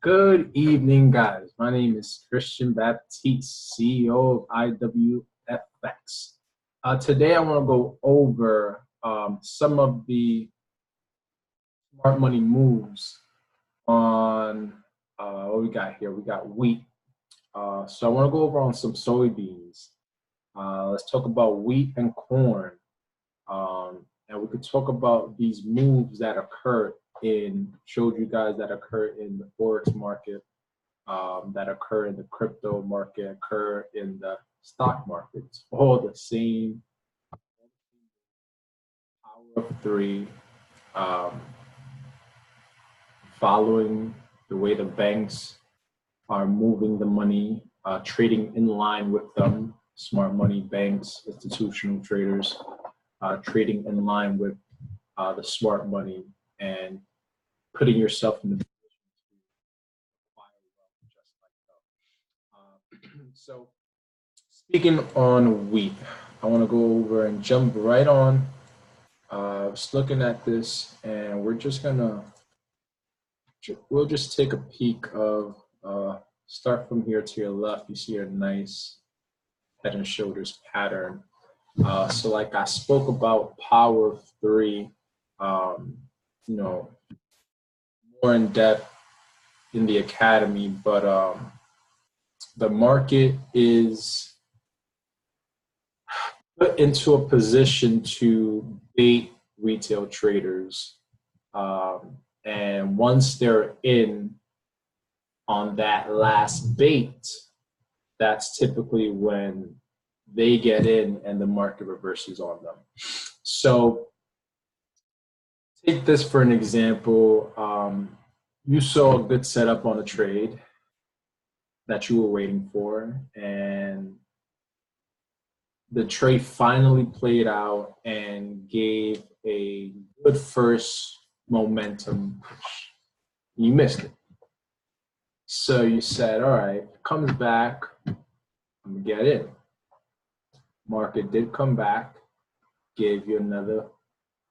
Good evening, guys. My name is Christian Baptiste, CEO of IWFX. Today, I want to go over some of the smart money moves on what we got here. We got wheat. So I want to go over on some soybeans. Let's talk about wheat and corn. And we could talk about these moves that occurred showed you guys that occur in the Forex market, that occur in the crypto market, occur in the stock market. It's all the same power of three, um, following the way the banks are moving the money, trading in line with them. Smart money banks, institutional traders, trading in line with the smart money and putting yourself in the position to acquire wealth just like them. So speaking on wheat, I want to go over and jump right on. Just looking at this, and we'll just take a peek of, start from here to your left. You see a nice head and shoulders pattern. So like I spoke about power of three, you know, more in depth in the academy, but the market is put into a position to bait retail traders. And once they're in on that last bait, that's typically when they get in and the market reverses on them. So take this for an example. You saw a good setup on a trade that you were waiting for, and the trade finally played out and gave a good first momentum push. You missed it. So you said, all right, if it comes back, I'm going to get in. Market did come back, gave you another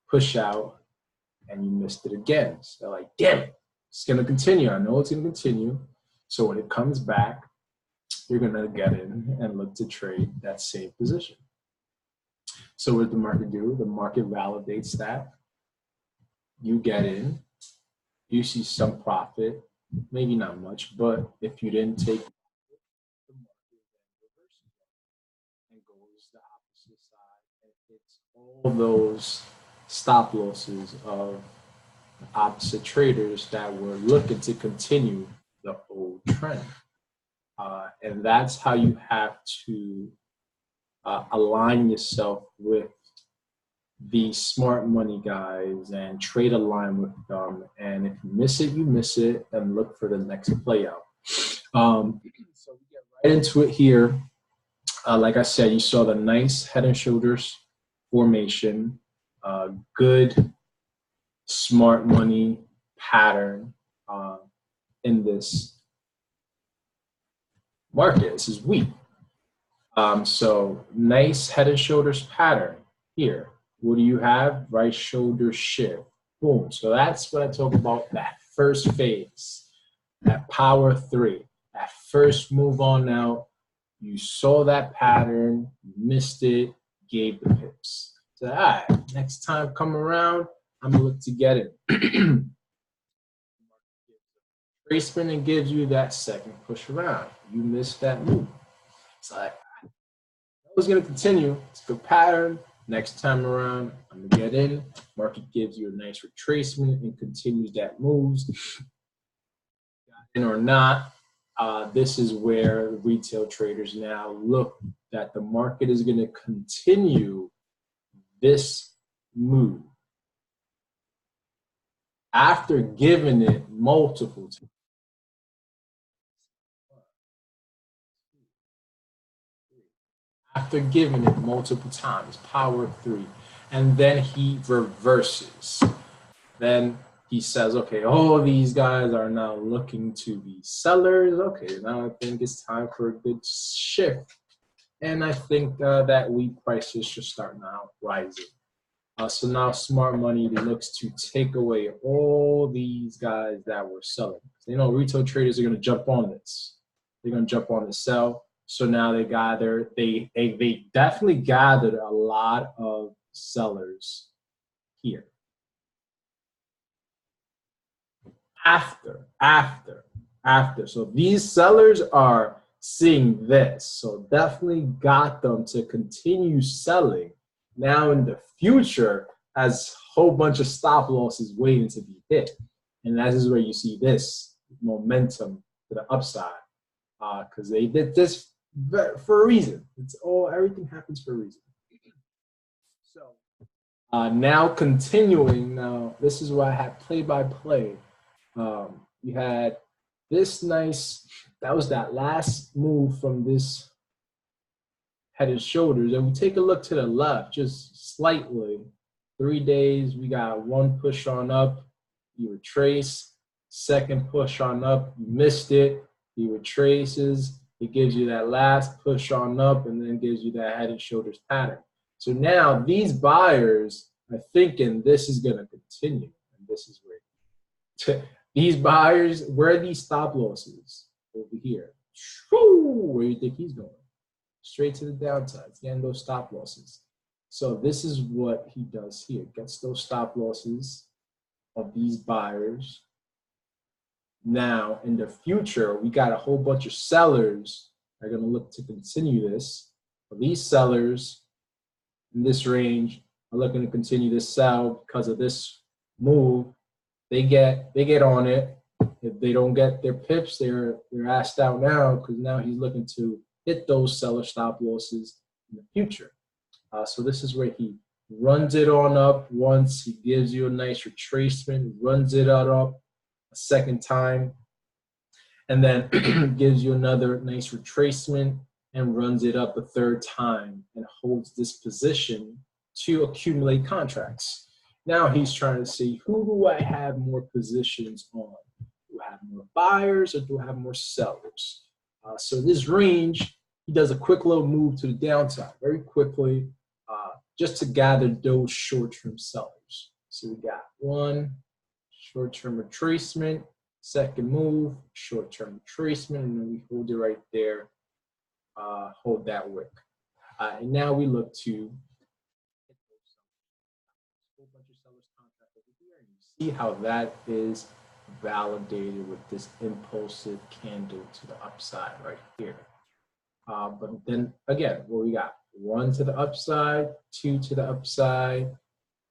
push out, and you missed it again. So like, damn it, it's going to continue. I know it's going to continue. So when it comes back, you're going to get in and look to trade that same position. So what did the market do? The market validates that. You get in, you see some profit, maybe not much, but if you didn't take the market then reverses and goes the opposite side and hits all those stop losses of the opposite traders that were looking to continue the old trend. And that's how you have to align yourself with the smart money guys and trade align with them. And if you miss it, you miss it, and look for the next play out. So we get right into it here. Like I said, you saw the nice head and shoulders formation, good smart money pattern in this market. This is wheat. So nice head and shoulders pattern here. What do you have? Right shoulder shift. Boom. So that's what I talk about, that first phase, that power three, that first move on out. You saw that pattern, missed it, gave the pips. So, all right, next time come around, I'm going to look to get it. Tracement and gives you that second push around. You missed that move. It's like, it's going to continue. It's a good pattern. Next time around, I'm going to get in. Market gives you a nice retracement and continues that moves. Got in or not, this is where the retail traders now look that the market is going to continue this move after giving it multiple times. After giving it multiple times, power of three, and then he reverses. Then he says, okay, all these guys are now looking to be sellers. Okay, now I think it's time for a good shift. And I think that wheat prices should start now rising. So now smart money looks to take away all these guys that were selling. They know retail traders are going to jump on this. They're going to jump on the sell. So now they definitely gathered a lot of sellers here. After. So these sellers are seeing this. So definitely got them to continue selling. Now in the future, as a whole bunch of stop losses waiting to be hit. And that is where you see this momentum to the upside. Because they did this for a reason. Everything happens for a reason. So now continuing, now this is where I had play-by-play. You had this nice, that was that last move from this head and shoulders. And we take a look to the left, just slightly. 3 days, we got one push on up, you retrace. Second push on up, you missed it, you retraces. It gives you that last push on up and then gives you that head and shoulders pattern. So now these buyers are thinking this is going to continue. And this is where these buyers, where are these stop losses? Over here. Where do you think he's going? Straight to the downside. It's getting those stop losses. So this is what he does here. Gets those stop losses of these buyers. Now, in the future, we got a whole bunch of sellers that are going to look to continue this. But these sellers in this range are looking to continue this sell because of this move. They get on it. If they don't get their pips, they're asked out now because now he's looking to hit those seller stop losses in the future. So this is where he runs it on up once. He gives you a nice retracement, runs it up a second time, and then gives you another nice retracement and runs it up a third time and holds this position to accumulate contracts. Now he's trying to see, who do I have more positions on? Do I have more buyers or do I have more sellers? So this range, he does a quick little move to the downside very quickly, just to gather those short-term sellers. So we got one short-term retracement, second move, short-term retracement, and then we hold it right there, hold that wick. And now we look to see how that is validated with this impulsive candle to the upside right here. But then again, what we got? 1 to the upside, 2 to the upside,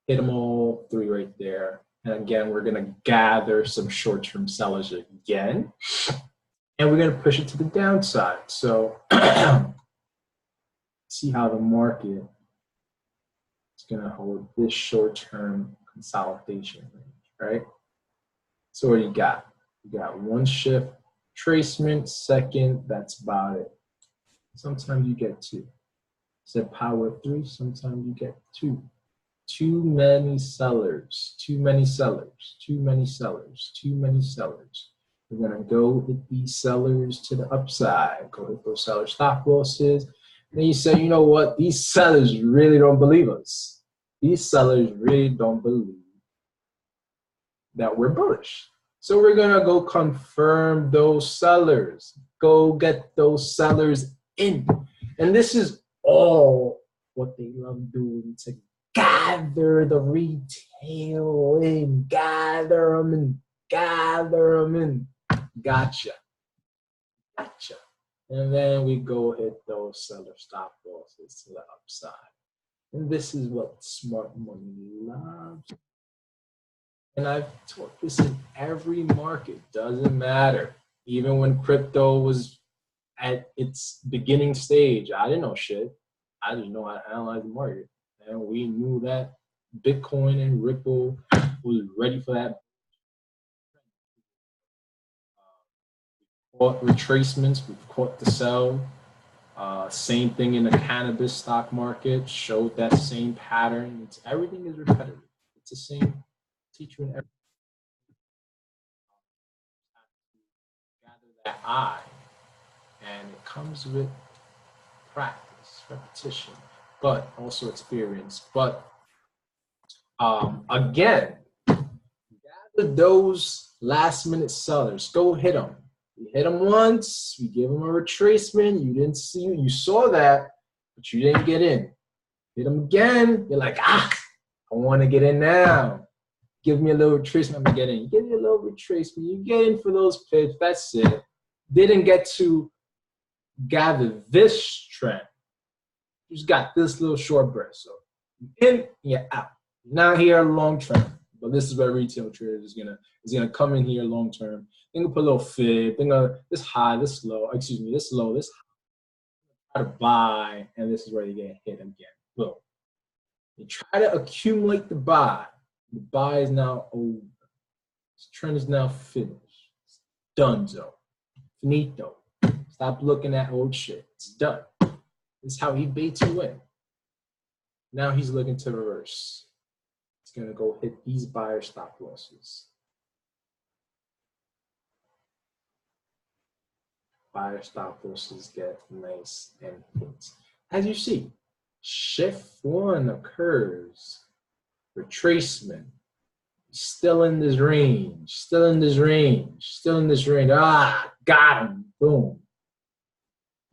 hit them all, 3 right there. And again, we're going to gather some short-term sellers again, and we're going to push it to the downside. So see how the market is going to hold this short-term consolidation range, right? So what do you got? You got one shift tracement, second, that's about it. Sometimes you get 2. Said power 3, sometimes you get 2. Too many sellers, too many sellers, too many sellers, too many sellers. We're going to go with these sellers to the upside, go with those seller stop losses. Then you say, you know what? These sellers really don't believe us. These sellers really don't believe that we're bullish. So we're going to go confirm those sellers. Go get those sellers in. And this is all what they love doing, to gather the retail in, gather them in, gather them in. Gotcha. And then we go hit those seller stop losses to the upside. And this is what smart money loves. And I've taught this in every market, doesn't matter. Even when crypto was at its beginning stage, I didn't know shit. I just know how to analyze the market. And we knew that Bitcoin and Ripple was ready for that. We've caught retracements, we've caught the sell. Same thing in the cannabis stock market, showed that same pattern. Everything is repetitive. It's the same teacher in every. Gather that eye, and it comes with practice, repetition, but also experience. But Again, gather those last minute sellers. Go hit them. We hit them once. We give them a retracement. You didn't see, you saw that, but you didn't get in. Hit them again. You're like, I want to get in now. Give me a little retracement. I'm gonna get in. You give me a little retracement. You get in for those pips. That's it. Didn't get to gather this trend. You just got this little short burst. So in, you're out. Not here long term, but this is where retail traders is gonna come in here long term. They're gonna put a little fib. They're gonna this high, this low. Excuse me, this low, this high. Try to buy, and this is where you get hit again. Boom. You try to accumulate the buy. The buy is now over. This trend is now finished. It's done, so finito. Stop looking at old shit. It's done. This is how he baits you in. Now he's looking to reverse. He's gonna go hit these buyer stop losses. Buyer stop losses get nice and hit. As you see, shift one occurs. Retracement. Still in this range. Still in this range. Still in this range. Got him. Boom.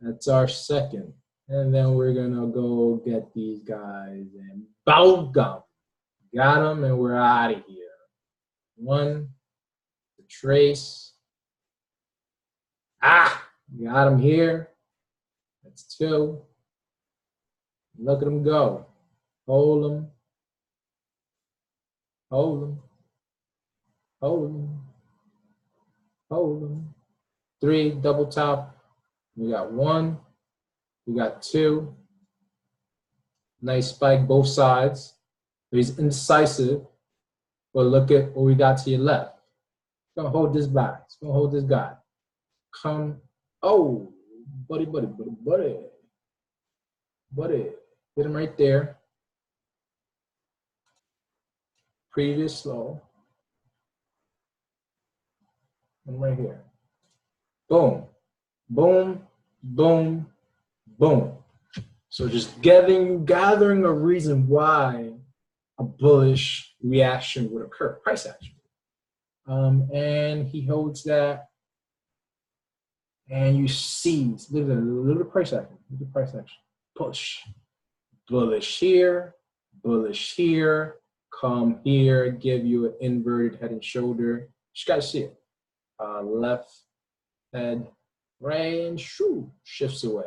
That's our second. And then we're gonna go get these guys and boom, got them, and we're out of here. One, the trace. Got them here. That's two. Look at them go. Hold them. Hold them. Hold them. Hold them. Three, double top. We got one. We got two. Nice spike both sides. He's indecisive. But look at what we got to your left. It's gonna hold this back. It's gonna hold this guy. Come. Oh, buddy. Hit him right there. Previous low. And right here. Boom. Boom. Boom. Boom. So just gathering a reason why a bullish reaction would occur, price action. And he holds that, and you see, look at a little price action. Look at price action. Push. Bullish here, come here, give you an inverted head and shoulder. Just gotta see it. Left head, right, and shoo, shifts away.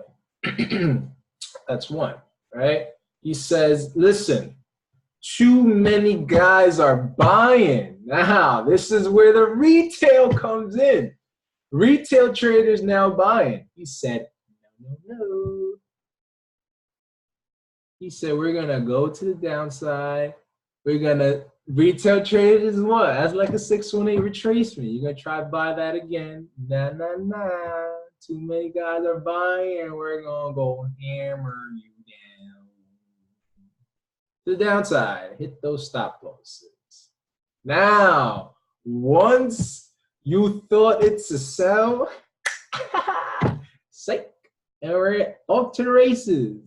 That's one, right? He says, listen, too many guys are buying. Now, this is where the retail comes in. Retail traders now buying. He said, no. He said, we're going to go to the downside. We're going to, retail traders is what? That's like a 618 retracement. You're going to try to buy that again. Nah. Too many guys are buying, and we're going to go hammer you down. To the downside, hit those stop losses. Now, once you thought it's a sell, psych, and we're off to the races.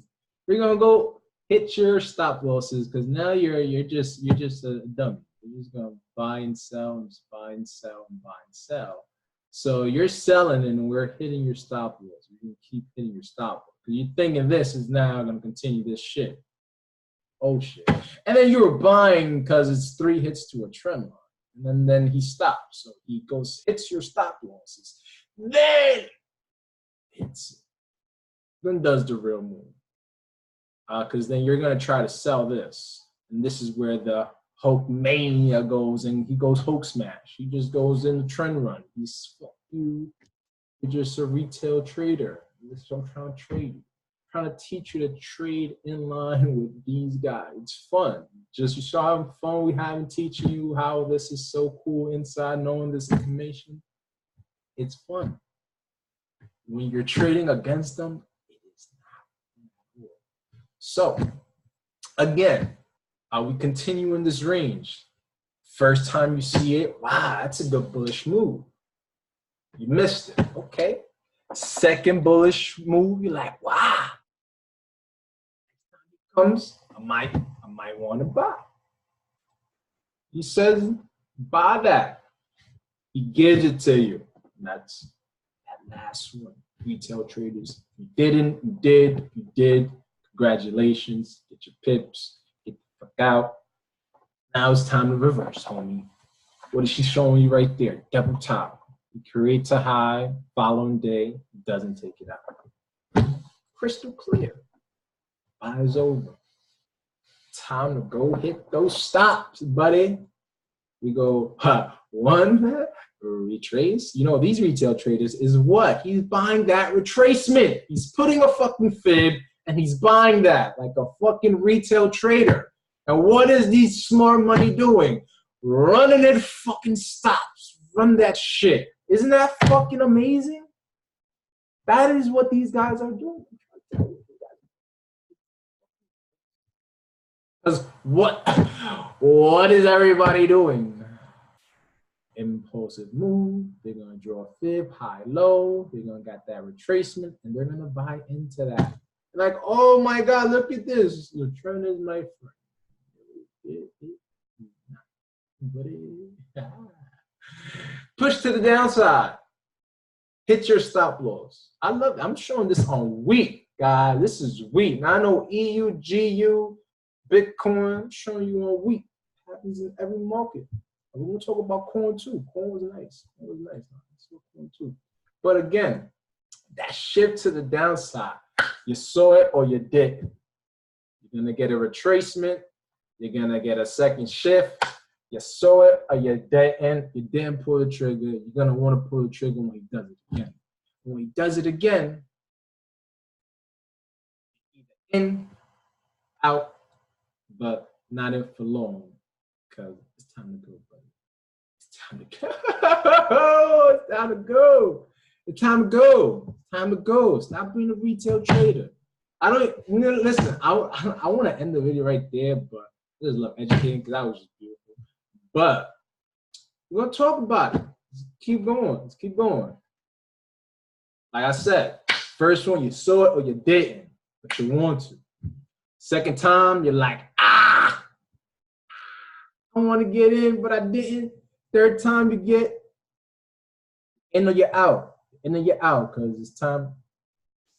We're going to go hit your stop losses because now you're just a dummy. You're just going to buy and sell and just buy and sell and buy and sell. So you're selling and we're hitting your stop loss. We're going to keep hitting your stop loss. Because you're thinking this is now going to continue this shit. Oh, shit. And then you were buying because it's 3 hits to a trend line. And then he stops. So he goes, hits your stop losses. Then hits it. Then does the real move. Because then you're going to try to sell this. And this is where the Hulk mania goes, and he goes Hulk smash. He just goes in the trend run. He's fuck you. You're just a retail trader. This is what I'm trying to trade you. I'm trying to teach you to trade in line with these guys. It's fun. Just you saw how fun we have in teaching you how this is so cool inside knowing this information. It's fun. When you're trading against them, it is not cool. So, again, we continue in this range. First time you see it, wow, that's a good bullish move. You missed it, okay. Second bullish move, you're like, wow. Next time it comes, I might want to buy. He says, buy that. He gives it to you. And that's that last one. Retail traders. You didn't, you did, you did. Congratulations. Get your pips. Get the fuck out. Now it's time to reverse, homie. What is she showing you right there? Double top. He creates a high, following day, doesn't take it out. Crystal clear. Buys over. Time to go hit those stops, buddy. We go, one, retrace. You know, these retail traders is what? He's buying that retracement. He's putting a fucking fib and he's buying that like a fucking retail trader. And what is these smart money doing? Running it fucking stops. Run that shit. Isn't that fucking amazing? That is what these guys are doing. Because what is everybody doing? Impulsive move. They're going to draw a fib, high, low. They're going to get that retracement, and they're going to buy into that. Like, oh my God, look at this. The trend is my friend. Push to the downside. Hit your stop loss. I love it. I'm showing this on wheat, guys. This is wheat. Now I know EU, GU, Bitcoin. I'm showing you on wheat. It happens in every market. And we're going to talk about corn too. Corn was nice. Corn was nice. Corn too. But again, that shift to the downside, you saw it or you didn't. You're going to get a retracement. You're going to get a second shift. You saw it or you didn't. You didn't pull the trigger. You're going to want to pull the trigger when he does it again. When he does it again, either in, out, but not in for long because it's time to go, buddy. It's time to go. It's time to go. It's time to go. It's time to go. Stop being a retail trader. Listen, I want to end the video right there, but this is a little educating because that was just beautiful. But we're going to talk about it. Let's keep going. Let's keep going. Like I said, first one, you saw it or you didn't, but you want to. Second time, you're like, I want to get in, but I didn't. Third time, you get in or you're out. In or you're out because it's time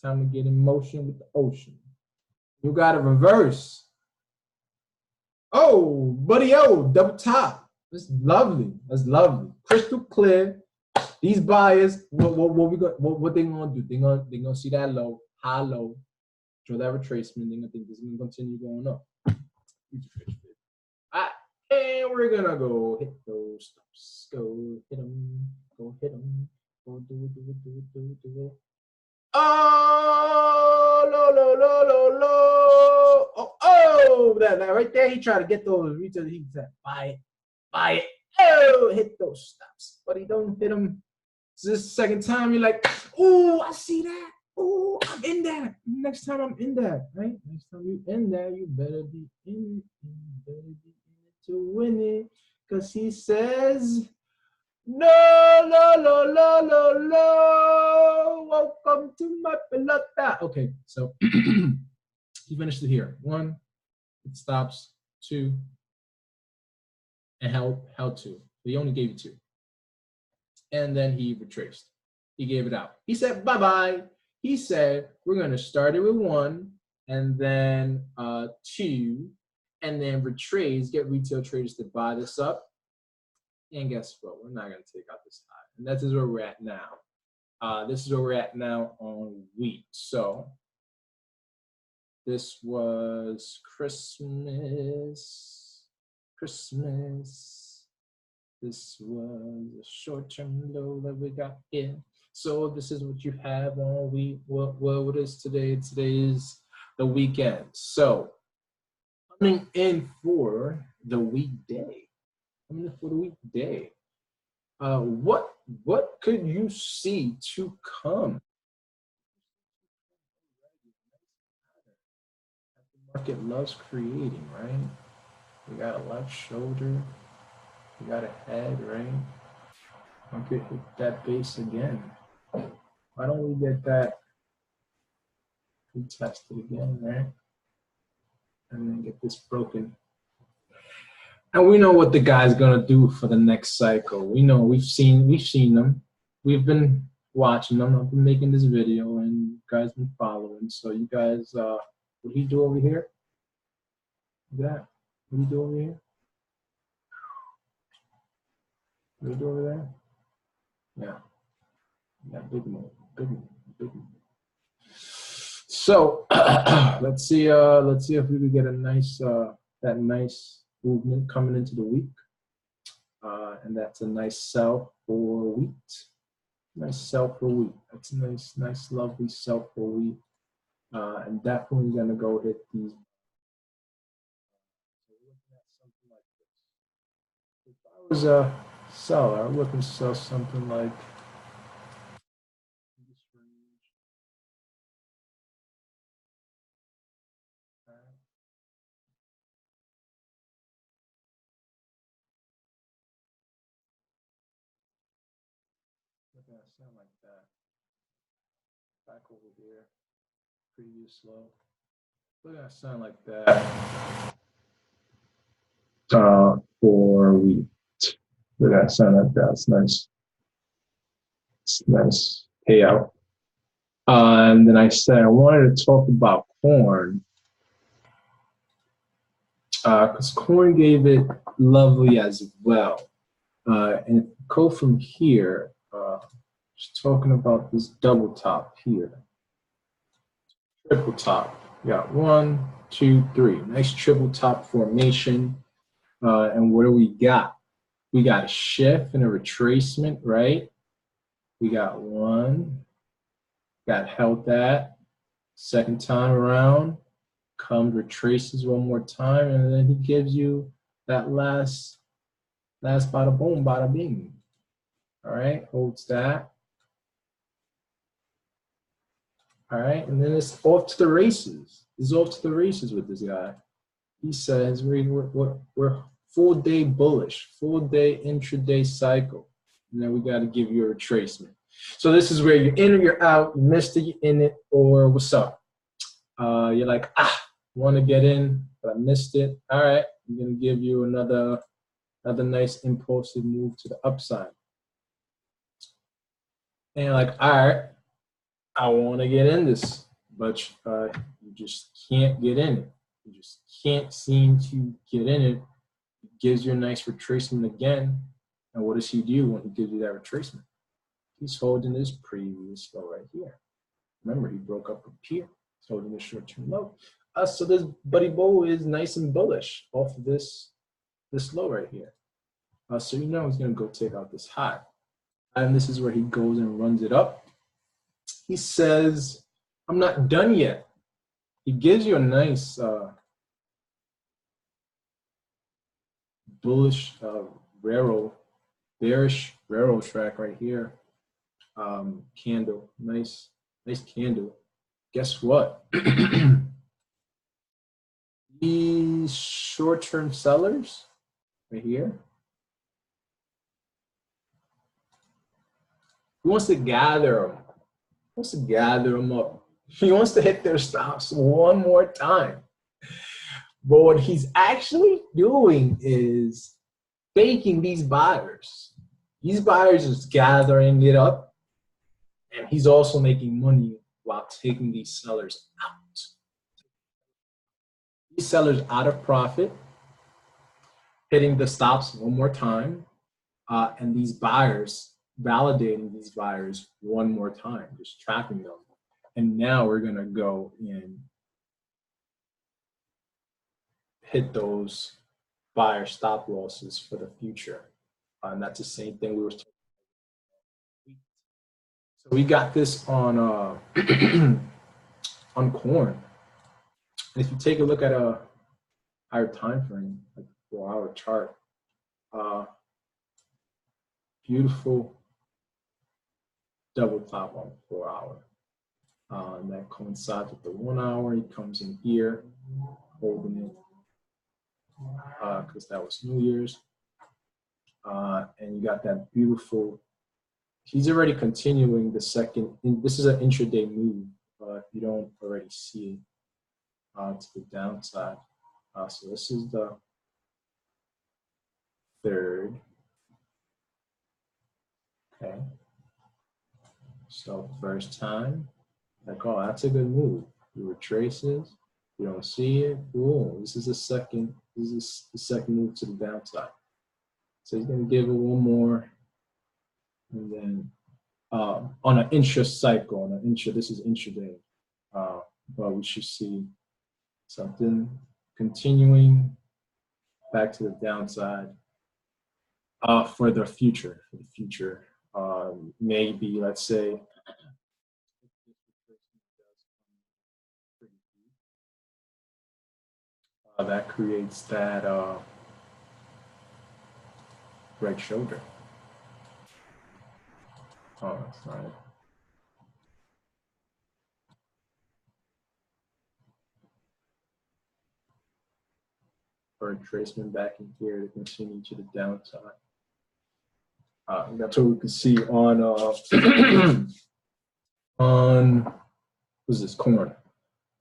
to get in motion with the ocean. You got to reverse. Oh, buddy, double top. That's lovely. That's lovely. Crystal clear. These buyers, what they gonna do? They gonna see that low, high low, draw that retracement. They gonna think this is gonna continue going up. All right, and we're gonna go hit those stops. Go hit them. Go hit them. Go do it. Oh, low. Oh, that right there. He tried to get those retail. He said, buy it. Oh, hit those stops, but he don't hit them. So this second time, you're like, oh, I see that. Oh, I'm in that. Next time I'm in that, right? Next time you in there, you better be in it. You better be in it to win it. Because he says, no. Welcome to my pelota. Okay, so he finished it here. 1, it stops. 2, and held 2. He only gave you 2. And then he retraced. He gave it out. He said, bye-bye. He said, we're going to start it with 1, and then 2, and then retrace, get retail traders to buy this up. And guess what? We're not going to take out this high. And that is where we're at now. This is where we're at now on wheat. So this was Christmas. This was a short-term low that we got here. So this is what you have on wheat. What is today? Today is the weekend. So coming in for the weekday. What could you see to come? The market loves creating, right? We got a left shoulder. We got a head, right? Market hit that base again. Why don't we get that retested again, right? And then get this broken. And we know what the guy's gonna do for the next cycle. We know we've seen them. We've been watching them. I've been making this video, and you guys been following. So you guys, what do you do over here? Look at that. What do you do over here? What do you do over there? Yeah, yeah, big move, big move, big move. So let's see if we could get a nice that nice movement coming into the week. And that's a nice sell for wheat. Nice sell for wheat. That's a nice, lovely sell for wheat. And definitely gonna go hit these. So we're looking at something like this. If I was a seller, I'm looking to sell something like this range. Looking at something like that. Back over here, previous low. Looking at something like that. For wheat. Look at that something like that. It's nice. It's nice payout. And then I said I wanted to talk about corn because corn gave it lovely as well. And go from here, just talking about this double top here, triple top. We got 1, 2, 3. Nice triple top formation. And what do we got? We got a shift and a retracement, right? We got one, got held that. Second time around, comes, retraces one more time, and then he gives you that last bada boom, bada bing. All right, holds that. All right, and then it's off to the races. It's off to the races with this guy. He says we're full day bullish, full day intraday cycle. And then we got to give you a retracement. So this is where you're in or you're out, you missed it, you're in it, or what's up? You're like, want to get in, but I missed it. All right, I'm gonna give you another nice impulsive move to the upside. And you're like, all right, I want to get in this, but you just can't get in it. You just can't seem to get in it. It gives you a nice retracement again. And what does he do when he gives you that retracement? He's holding this previous low right here. Remember, he broke up a peer. He's holding this short-term low. So this Buddy Bull is nice and bullish off of this low right here. So you know he's going to go take out this high. And this is where he goes and runs it up. He says, I'm not done yet. He gives you a nice bullish bearish railroad track right here. Candle, nice candle. Guess what? These short-term sellers right here, he wants to gather them. He wants to gather them up. He wants to hit their stops one more time. But what he's actually doing is faking these buyers. These buyers is gathering it up, and he's also making money while taking these sellers out. These sellers out of profit, hitting the stops one more time, and these buyers validating these buyers one more time, just trapping them. And now we're gonna go and hit those buyer stop losses for the future. And that's the same thing we were talking about. So we got this on on corn. And if you take a look at a higher time frame, like a 4-hour chart, beautiful double top on 4-hour. And that coincides with the 1 hour. He comes in here, holding it, because that was New Year's. And you got that beautiful, he's already continuing the second, this is an intraday move, if you don't already see it, to the downside. So this is the 3rd. Okay. So first time, like, oh, that's a good move. You retraces, you don't see it. Boom. This is the second move to the downside. So he's gonna give it one more, and then on an intra cycle, this is intraday, but we should see something continuing back to the downside for the future. Maybe, let's say, that creates that right shoulder. Oh, that's not it. Or retracement back in here to continue to the downside. That's what we can see on on what's this, corn,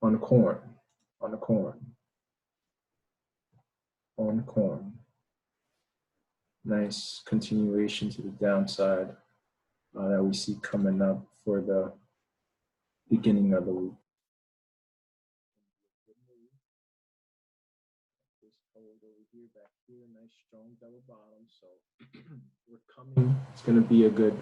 on the corn. Nice continuation to the downside that we see coming up for the beginning of the week. Over here, back here, nice strong double bottom. So we're coming. It's going to be a good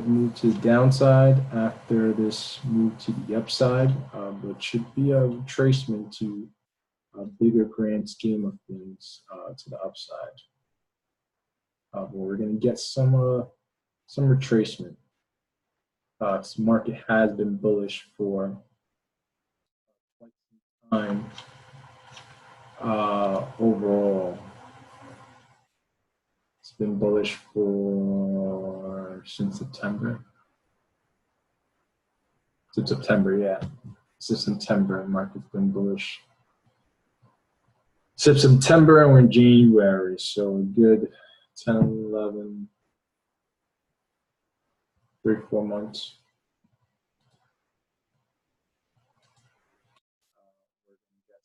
move to the downside after this move to the upside, but should be a retracement to a bigger grand scheme of things to the upside. But we're going to get some retracement. This market has been bullish for quite some time. Overall, it's been bullish since September. Since September, market's been bullish. Since September, and we're in January, so a good 10, 11, 3, 4 months. We're going to get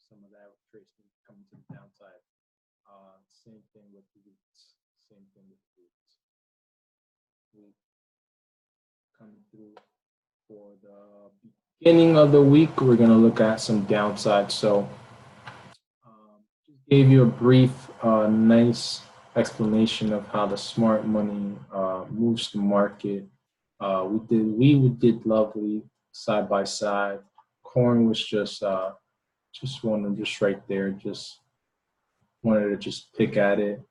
some of that retracement coming to the downside. Same thing with the weeks. We coming through for the beginning of the week. We're going to look at some downside. So just gave you a brief, nice explanation of how the smart money moves the market. We did lovely side by side. Corn was just right there. Just wanted to just pick at it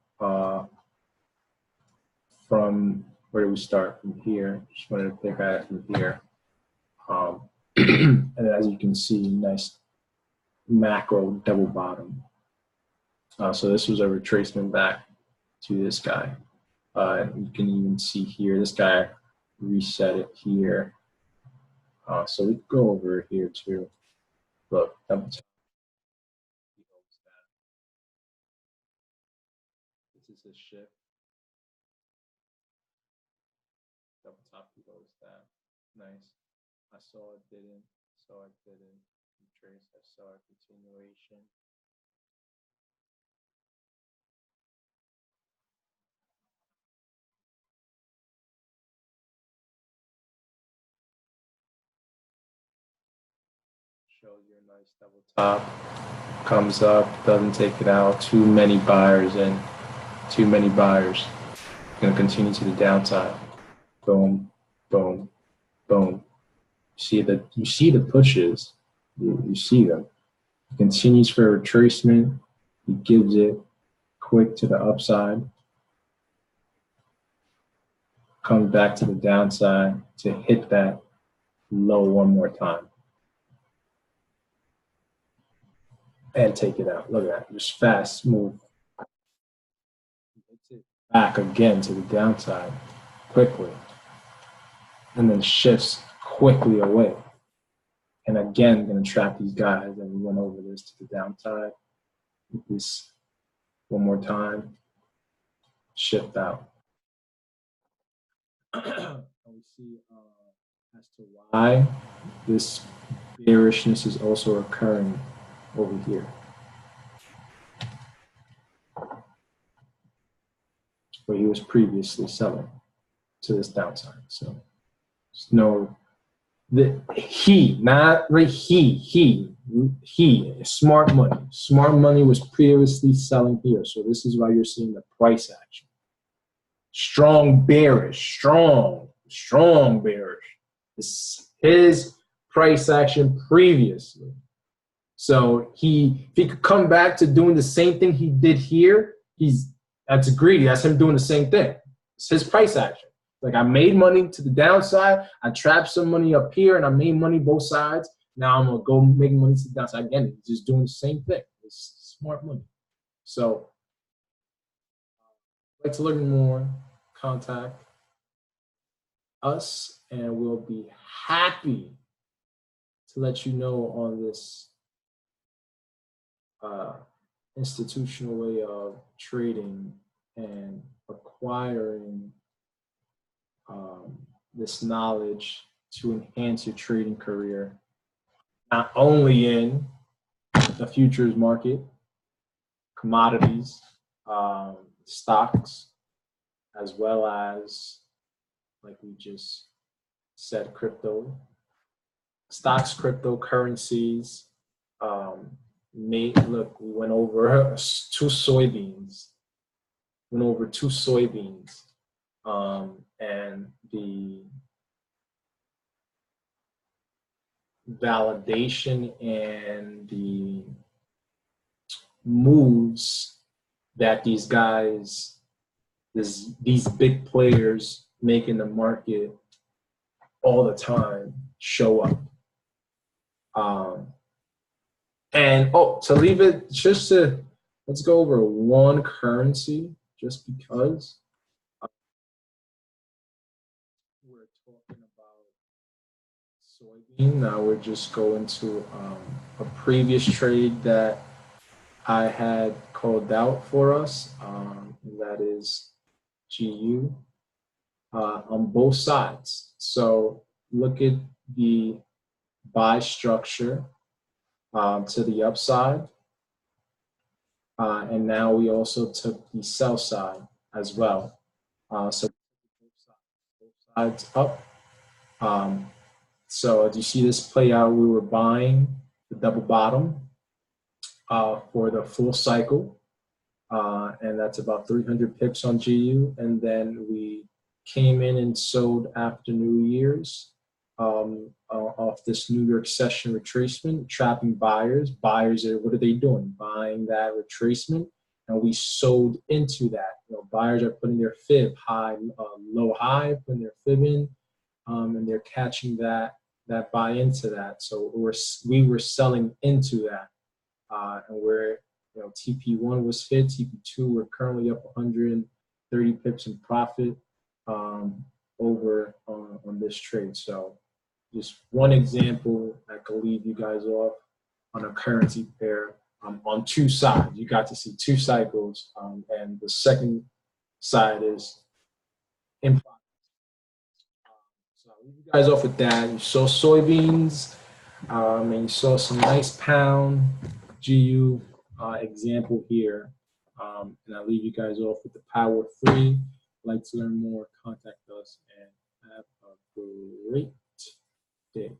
from where do we start from here? Just wanted to pick at it from here. And as you can see, nice macro double bottom. So this was a retracement back to this guy. You can even see here, this guy reset it here. So we go over here too. Look, double top. This is a shift. Double top below that. Nice. I saw it didn't. Retrace. I saw a continuation. Shows you a nice double top. Comes up, doesn't take it out. Too many buyers. Going to continue to the downside. Boom, boom, boom. You see the pushes. You see them. He continues for a retracement. He gives it quick to the upside. Comes back to the downside to hit that low one more time. And take it out. Look at that. Just fast move. Hits it back again to the downside quickly. And then shifts quickly away. And again, going to trap these guys. And we went over this to the downside. Hit this one more time. Shift out. And we see as to why this bearishness is also occurring over here. where he was previously selling to this downside. So there's no, not right, he, smart money was previously selling here. So this is why you're seeing the price action. Strong bearish, strong bearish. His price action previously. So if he could come back to doing the same thing he did here, that's greedy. That's him doing the same thing. It's his price action. Like, I made money to the downside, I trapped some money up here, and I made money both sides. Now I'm gonna go make money to the downside again. He's just doing the same thing. It's smart money. So if you'd like to learn more, contact us, and we'll be happy to let you know on this institutional way of trading and acquiring this knowledge to enhance your trading career, not only in the futures market, commodities, stocks, as well as, like we just said, crypto, stocks, cryptocurrencies. Look, we went over two soybeans. And the validation and the moves that these guys, these big players make in the market all the time show up. And to leave it, let's go over one currency just because we're talking about soybean. Now we're just going to a previous trade that I had called out for us, and that is GU on both sides. So look at the buy structure to the upside. And now we also took the sell side as well. So both sides up. So as you see this play out, we were buying the double bottom for the full cycle. And that's about 300 pips on GU. And then we came in and sold after New Year's off this New York session retracement, trapping buyers. Buyers what are they doing? Buying that retracement, and we sold into that. Buyers are putting their fib high, low high, putting their fib in, and they're catching that buy into that. So we were selling into that, and we're TP1 was hit, TP2 we're currently up 130 pips in profit over on this trade. So just one example that could leave you guys off on a currency pair on two sides. You got to see two cycles, and the second side is in profit. So I'll leave you guys off with that. You saw soybeans, and you saw some nice pound GU example here. And I'll leave you guys off with the Power 3. If you'd like to learn more, contact us, and have a great day.